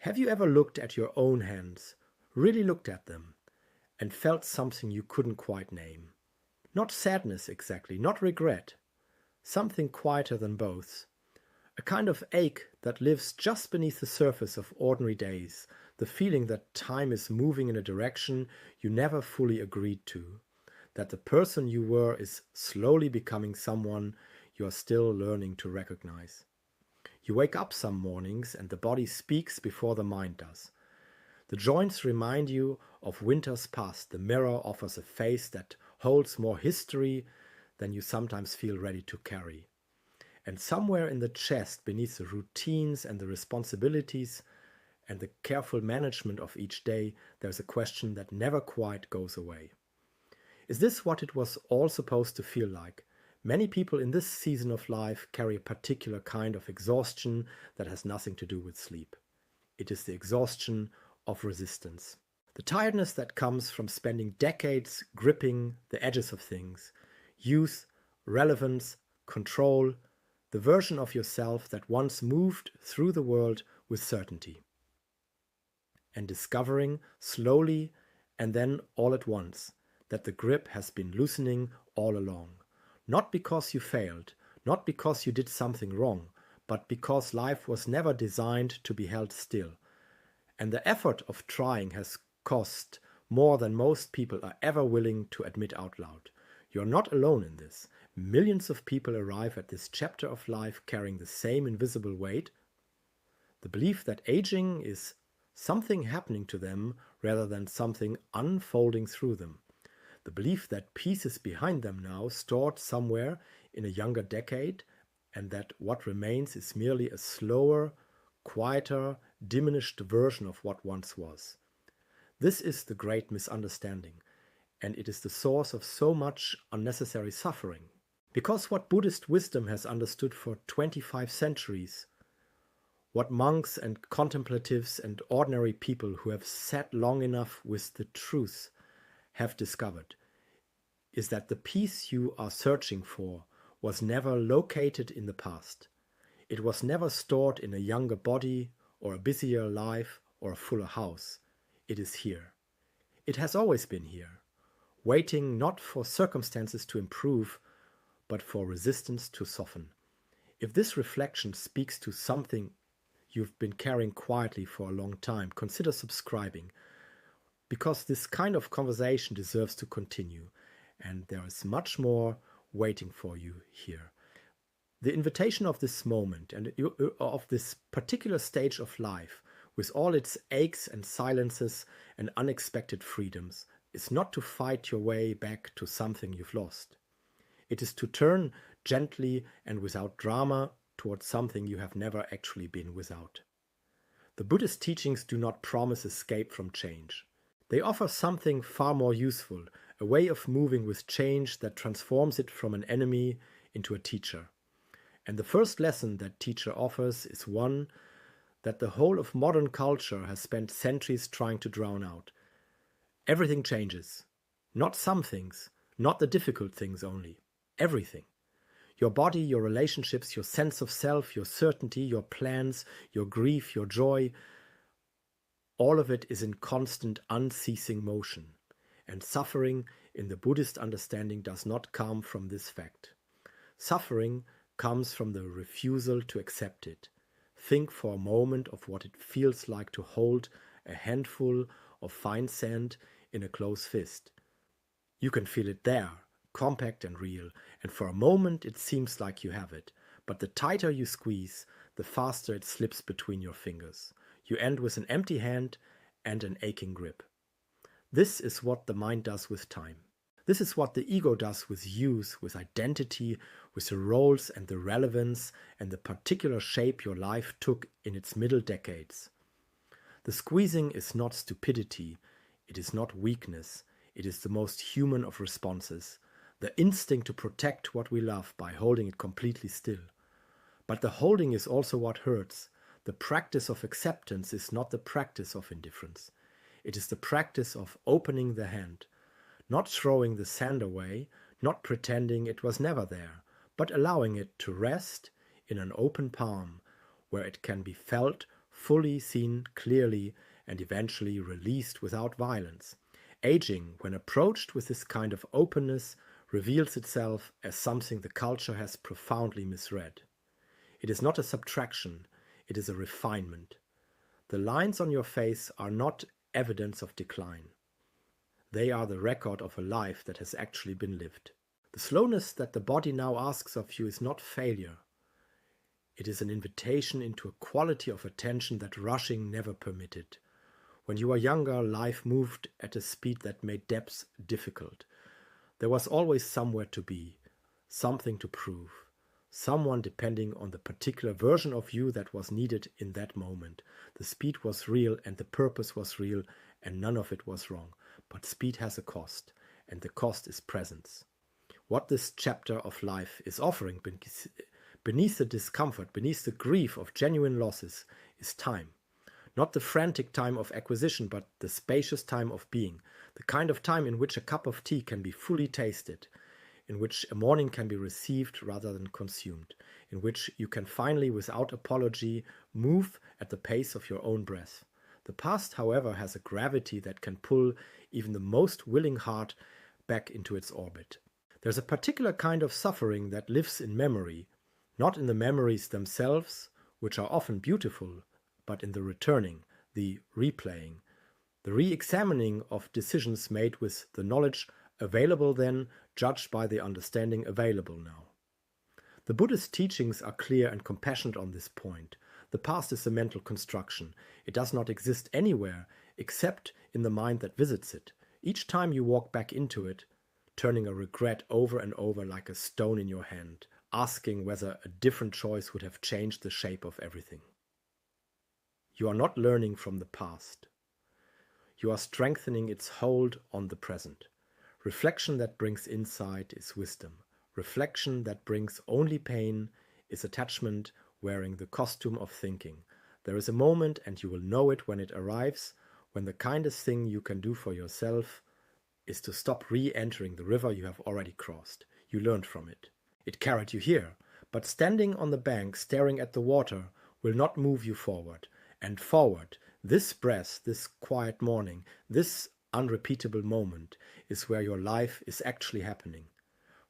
Have you ever looked at your own hands, really looked at them, and felt something you couldn't quite name? Not sadness exactly, not regret, something quieter than both. A kind of ache that lives just beneath the surface of ordinary days, the feeling that time is moving in a direction you never fully agreed to, that the person you were is slowly becoming someone you are still learning to recognize. You wake up some mornings and the body speaks before the mind does. The joints remind you of winters past. The mirror offers a face that holds more history than you sometimes feel ready to carry. And somewhere in the chest, beneath the routines and the responsibilities and the careful management of each day, there's a question that never quite goes away. Is this what it was all supposed to feel like? Many people in this season of life carry a particular kind of exhaustion that has nothing to do with sleep. It is the exhaustion of resistance. The tiredness that comes from spending decades gripping the edges of things. Youth, relevance, control, the version of yourself that once moved through the world with certainty. And discovering slowly and then all at once that the grip has been loosening all along. Not because you failed, not because you did something wrong, but because life was never designed to be held still. And the effort of trying has cost more than most people are ever willing to admit out loud. You are not alone in this. Millions of people arrive at this chapter of life carrying the same invisible weight. The belief that aging is something happening to them rather than something unfolding through them. The belief that peace is behind them now, stored somewhere in a younger decade, and that what remains is merely a slower, quieter, diminished version of what once was. This is the great misunderstanding, and it is the source of so much unnecessary suffering. Because what Buddhist wisdom has understood for 25 centuries, what monks and contemplatives and ordinary people who have sat long enough with the truth have discovered, is that the peace you are searching for was never located in the past. It was never stored in a younger body or a busier life or a fuller house. It is here. It has always been here, waiting not for circumstances to improve, but for resistance to soften. If this reflection speaks to something you've been carrying quietly for a long time, consider subscribing, because this kind of conversation deserves to continue, and there is much more waiting for you here. The invitation of this moment and of this particular stage of life, with all its aches and silences and unexpected freedoms, is not to fight your way back to something you've lost. It is to turn gently and without drama towards something you have never actually been without. The Buddhist teachings do not promise escape from change. They offer something far more useful, a way of moving with change that transforms it from an enemy into a teacher. And the first lesson that teacher offers is one that the whole of modern culture has spent centuries trying to drown out. Everything changes. Not some things, not the difficult things only. Everything. Your body, your relationships, your sense of self, your certainty, your plans, your grief, your joy, all of it is in constant, unceasing motion. And suffering, in the Buddhist understanding, does not come from this fact. Suffering comes from the refusal to accept it. Think for a moment of what it feels like to hold a handful of fine sand in a closed fist. You can feel it there, compact and real, and for a moment it seems like you have it. But the tighter you squeeze, the faster it slips between your fingers. You end with an empty hand and an aching grip. This is what the mind does with time. This is what the ego does with youth, with identity, with the roles and the relevance and the particular shape your life took in its middle decades. The squeezing is not stupidity, it is not weakness, it is the most human of responses, the instinct to protect what we love by holding it completely still. But the holding is also what hurts. The practice of acceptance is not the practice of indifference. It is the practice of opening the hand, not throwing the sand away, not pretending it was never there, but allowing it to rest in an open palm where it can be felt fully seen clearly, and eventually released without violence. Aging, when approached with this kind of openness, reveals itself as something the culture has profoundly misread. It is not a subtraction, it is a refinement. The lines on your face are not evidence of decline. They are the record of a life that has actually been lived. The slowness that the body now asks of you is not failure. It is an invitation into a quality of attention that rushing never permitted. When you were younger, life moved at a speed that made depth difficult. There was always somewhere to be, something to prove, someone depending on the particular version of you that was needed in that moment. The speed was real and the purpose was real, and none of it was wrong. But speed has a cost, and the cost is presence. What this chapter of life is offering beneath the discomfort, beneath the grief of genuine losses, is time. Not the frantic time of acquisition, but the spacious time of being, the kind of time in which a cup of tea can be fully tasted, in which a morning can be received rather than consumed, in which you can finally, without apology, move at the pace of your own breath. The past, however, has a gravity that can pull even the most willing heart back into its orbit. There's a particular kind of suffering that lives in memory, not in the memories themselves, which are often beautiful, but in the returning, the replaying, the re-examining of decisions made with the knowledge available then, judged by the understanding available now. The Buddhist teachings are clear and compassionate on this point. The past is a mental construction. It does not exist anywhere except in the mind that visits it. Each time you walk back into it, turning a regret over and over like a stone in your hand, asking whether a different choice would have changed the shape of everything. You are not learning from the past. You are strengthening its hold on the present. Reflection that brings insight is wisdom. Reflection that brings only pain is attachment wearing the costume of thinking. There is a moment, and you will know it when it arrives, when the kindest thing you can do for yourself is to stop re-entering the river you have already crossed. You learned from it. It carried you here, but standing on the bank staring at the water will not move you forward. And forward, this breath, this quiet morning, this unrepeatable moment is where your life is actually happening.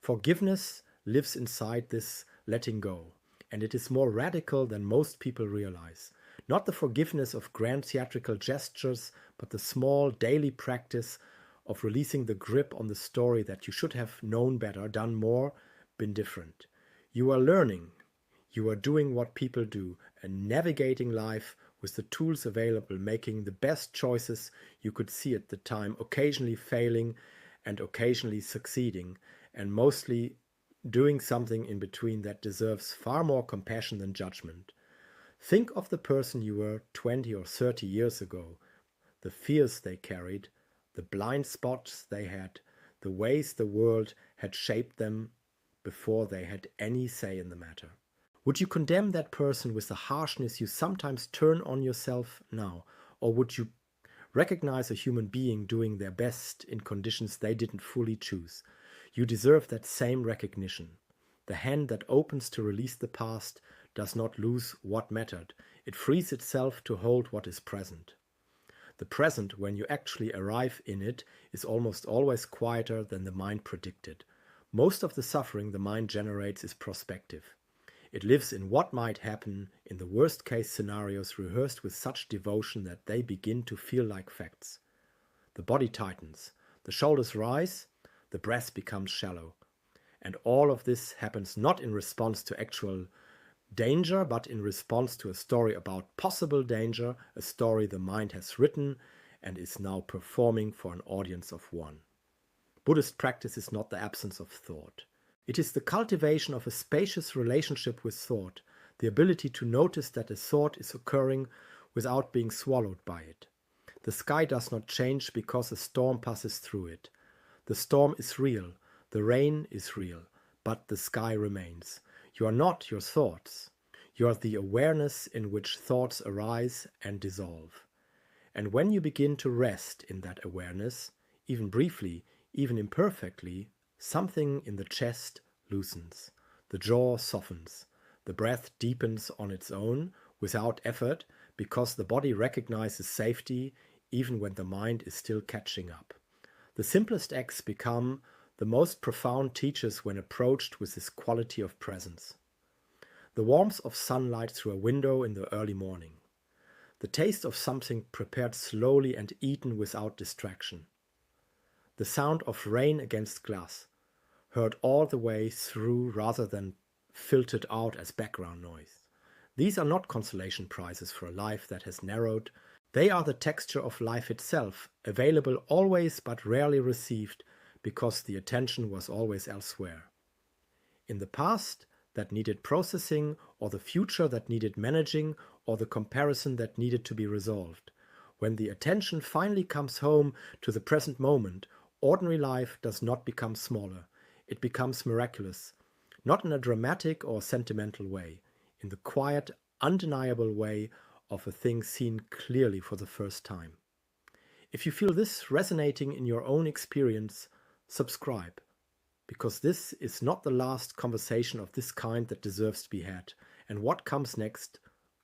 Forgiveness lives inside this letting go, and it is more radical than most people realize. Not the forgiveness of grand theatrical gestures, but the small daily practice of releasing the grip on the story that you should have known better, done more, been different. You are learning. You are doing what people do and navigating life with the tools available, making the best choices you could see at the time, occasionally failing and occasionally succeeding, and mostly doing something in between that deserves far more compassion than judgment. Think of the person you were 20 or 30 years ago, the fears they carried, the blind spots they had, the ways the world had shaped them before they had any say in the matter. Would you condemn that person with the harshness you sometimes turn on yourself now? Or would you recognize a human being doing their best in conditions they didn't fully choose? You deserve that same recognition. The hand that opens to release the past does not lose what mattered. It frees itself to hold what is present. The present, when you actually arrive in it, is almost always quieter than the mind predicted. Most of the suffering the mind generates is prospective. It lives in what might happen in the worst-case scenarios rehearsed with such devotion that they begin to feel like facts. The body tightens, the shoulders rise, the breath becomes shallow. And all of this happens not in response to actual danger, but in response to a story about possible danger, a story the mind has written and is now performing for an audience of one. Buddhist practice is not the absence of thought. It is the cultivation of a spacious relationship with thought, the ability to notice that a thought is occurring without being swallowed by it. The sky does not change because a storm passes through it. The storm is real, the rain is real, but the sky remains. You are not your thoughts. You are the awareness in which thoughts arise and dissolve. And when you begin to rest in that awareness, even briefly, even imperfectly, something in the chest loosens, the jaw softens, the breath deepens on its own, without effort, because the body recognizes safety even when the mind is still catching up. The simplest acts become the most profound teachers when approached with this quality of presence. The warmth of sunlight through a window in the early morning. The taste of something prepared slowly and eaten without distraction. The sound of rain against glass, heard all the way through rather than filtered out as background noise. These are not consolation prizes for a life that has narrowed. They are the texture of life itself, available always but rarely received because the attention was always elsewhere. In the past that needed processing, or the future that needed managing, or the comparison that needed to be resolved. When the attention finally comes home to the present moment, ordinary life does not become smaller. It becomes miraculous, not in a dramatic or sentimental way, in the quiet, undeniable way of a thing seen clearly for the first time. If you feel this resonating in your own experience, subscribe, because this is not the last conversation of this kind that deserves to be had, and what comes next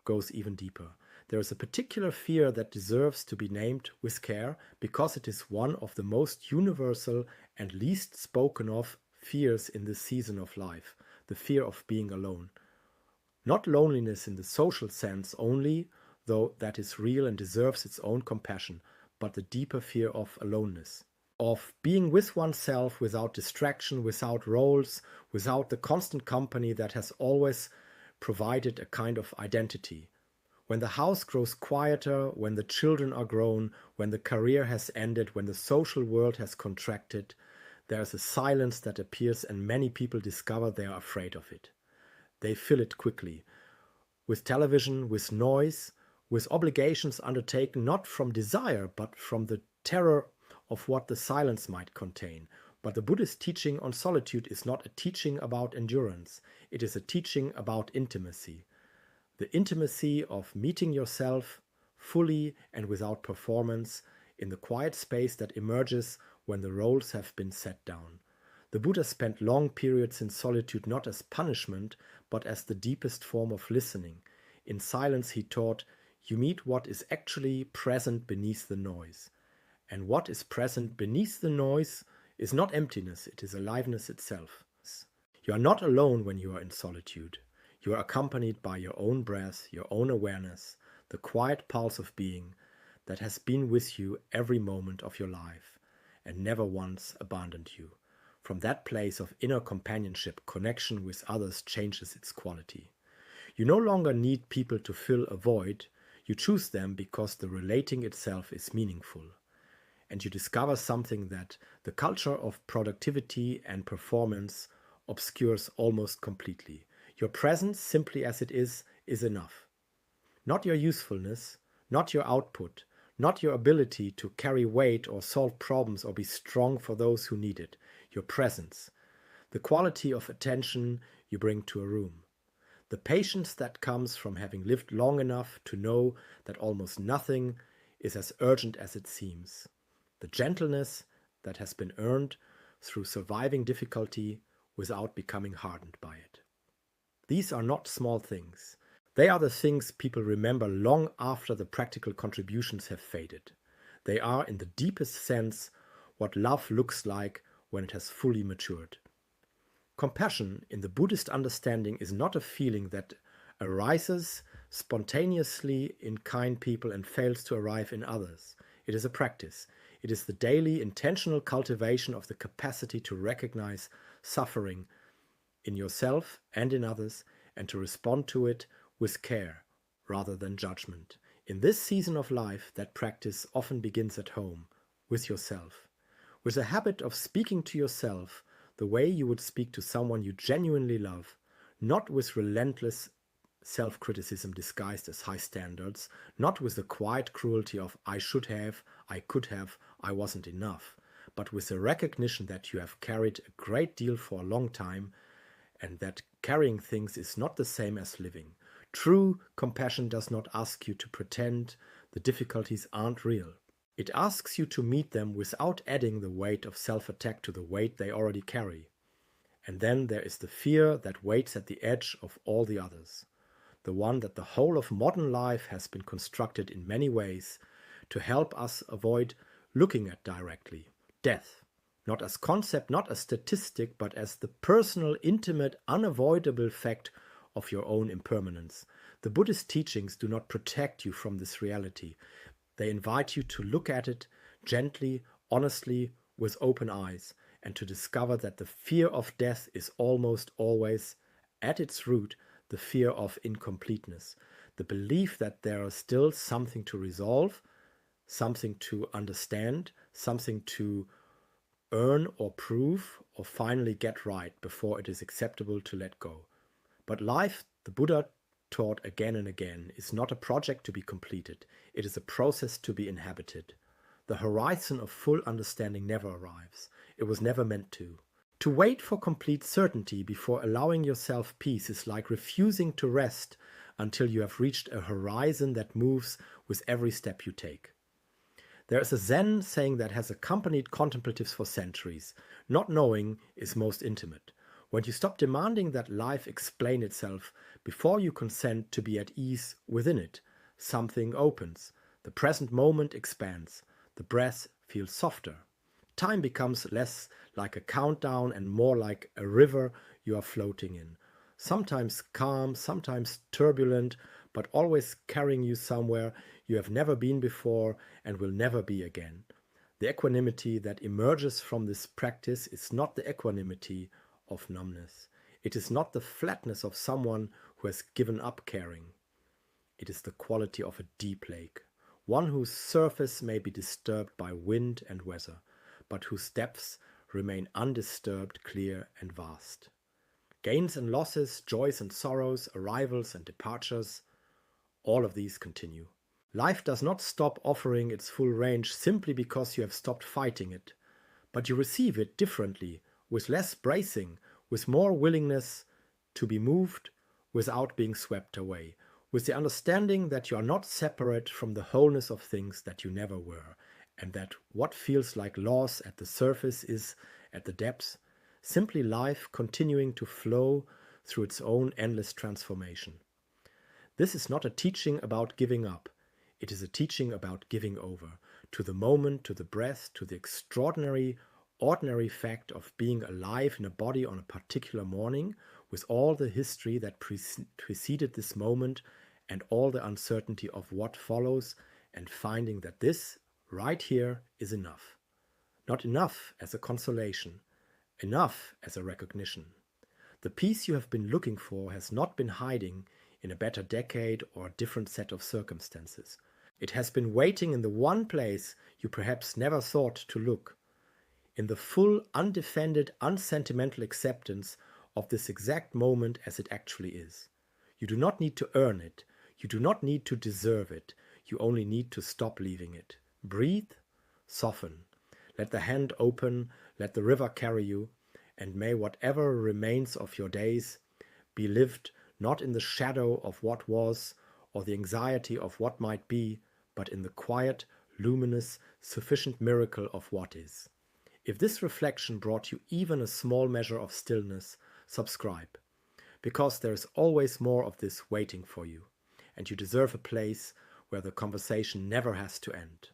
goes even deeper. There is a particular fear that deserves to be named with care because it is one of the most universal and least spoken of fears in this season of life, the fear of being alone. Not loneliness in the social sense only, though that is real and deserves its own compassion, but the deeper fear of aloneness, of being with oneself without distraction, without roles, without the constant company that has always provided a kind of identity. When the house grows quieter, when the children are grown, when the career has ended, when the social world has contracted, there is a silence that appears, and many people discover they are afraid of it. They fill it quickly, with television, with noise, with obligations undertaken not from desire, but from the terror of what the silence might contain. But the Buddhist teaching on solitude is not a teaching about endurance. It is a teaching about intimacy. The intimacy of meeting yourself fully and without performance in the quiet space that emerges when the roles have been set down. The Buddha spent long periods in solitude not as punishment, but as the deepest form of listening. In silence he taught, you meet what is actually present beneath the noise. And what is present beneath the noise is not emptiness, it is aliveness itself. You are not alone when you are in solitude. You are accompanied by your own breath, your own awareness, the quiet pulse of being that has been with you every moment of your life and never once abandoned you. From that place of inner companionship, connection with others changes its quality. You no longer need people to fill a void, you choose them because the relating itself is meaningful. And you discover something that the culture of productivity and performance obscures almost completely. Your presence, simply as it is enough. Not your usefulness, not your output, not your ability to carry weight or solve problems or be strong for those who need it. Your presence, the quality of attention you bring to a room. The patience that comes from having lived long enough to know that almost nothing is as urgent as it seems. The gentleness that has been earned through surviving difficulty without becoming hardened by it. These are not small things. They are the things people remember long after the practical contributions have faded. They are, in the deepest sense, what love looks like when it has fully matured. Compassion, in the Buddhist understanding, is not a feeling that arises spontaneously in kind people and fails to arrive in others. It is a practice. It is the daily intentional cultivation of the capacity to recognize suffering in yourself and in others, and to respond to it with care rather than judgment. In this season of life, that practice often begins at home, with yourself, with a habit of speaking to yourself the way you would speak to someone you genuinely love, not with relentless self-criticism disguised as high standards, not with the quiet cruelty of I should have, I could have, I wasn't enough, but with the recognition that you have carried a great deal for a long time, and that carrying things is not the same as living. True compassion does not ask you to pretend the difficulties aren't real. It asks you to meet them without adding the weight of self-attack to the weight they already carry. And then there is the fear that waits at the edge of all the others. the one that the whole of modern life has been constructed in many ways to help us avoid looking at directly. Death, not as concept, not as statistic, but as the personal, intimate, unavoidable fact of your own impermanence. The Buddhist teachings do not protect you from this reality. They invite you to look at it gently, honestly, with open eyes, and to discover that the fear of death is almost always, at its root, the fear of incompleteness, the belief that there is still something to resolve, something to understand, something to earn or prove or finally get right before it is acceptable to let go. But life, the Buddha taught again and again, is not a project to be completed. It is a process to be inhabited. The horizon of full understanding never arrives. It was never meant to. To wait for complete certainty before allowing yourself peace is like refusing to rest until you have reached a horizon that moves with every step you take. There is a Zen saying that has accompanied contemplatives for centuries. Not knowing is most intimate. When you stop demanding that life explain itself before you consent to be at ease within it, something opens. The present moment expands. The breath feels softer. Time becomes less like a countdown and more like a river you are floating in. Sometimes calm, sometimes turbulent, but always carrying you somewhere you have never been before and will never be again. The equanimity that emerges from this practice is not the equanimity of numbness. It is not the flatness of someone who has given up caring. It is the quality of a deep lake, one whose surface may be disturbed by wind and weather, but whose depths remain undisturbed, clear and vast. Gains and losses, joys and sorrows, arrivals and departures, all of these continue. Life does not stop offering its full range simply because you have stopped fighting it, but you receive it differently, with less bracing, with more willingness to be moved without being swept away, with the understanding that you are not separate from the wholeness of things that you never were, and that what feels like loss at the surface is, at the depths, simply life continuing to flow through its own endless transformation. This is not a teaching about giving up. It is a teaching about giving over, to the moment, to the breath, to the extraordinary, ordinary fact of being alive in a body on a particular morning, with all the history that preceded this moment and all the uncertainty of what follows, and finding that this, right here, is enough. Not enough as a consolation, enough as a recognition. The peace you have been looking for has not been hiding in a better decade or a different set of circumstances. It has been waiting in the one place you perhaps never thought to look, in the full, undefended, unsentimental acceptance of this exact moment as it actually is. You do not need to earn it. You do not need to deserve it. You only need to stop leaving it. Breathe, soften. Let the hand open, let the river carry you, and may whatever remains of your days be lived not in the shadow of what was or the anxiety of what might be, but in the quiet, luminous, sufficient miracle of what is. If this reflection brought you even a small measure of stillness, subscribe, because there is always more of this waiting for you, and you deserve a place where the conversation never has to end.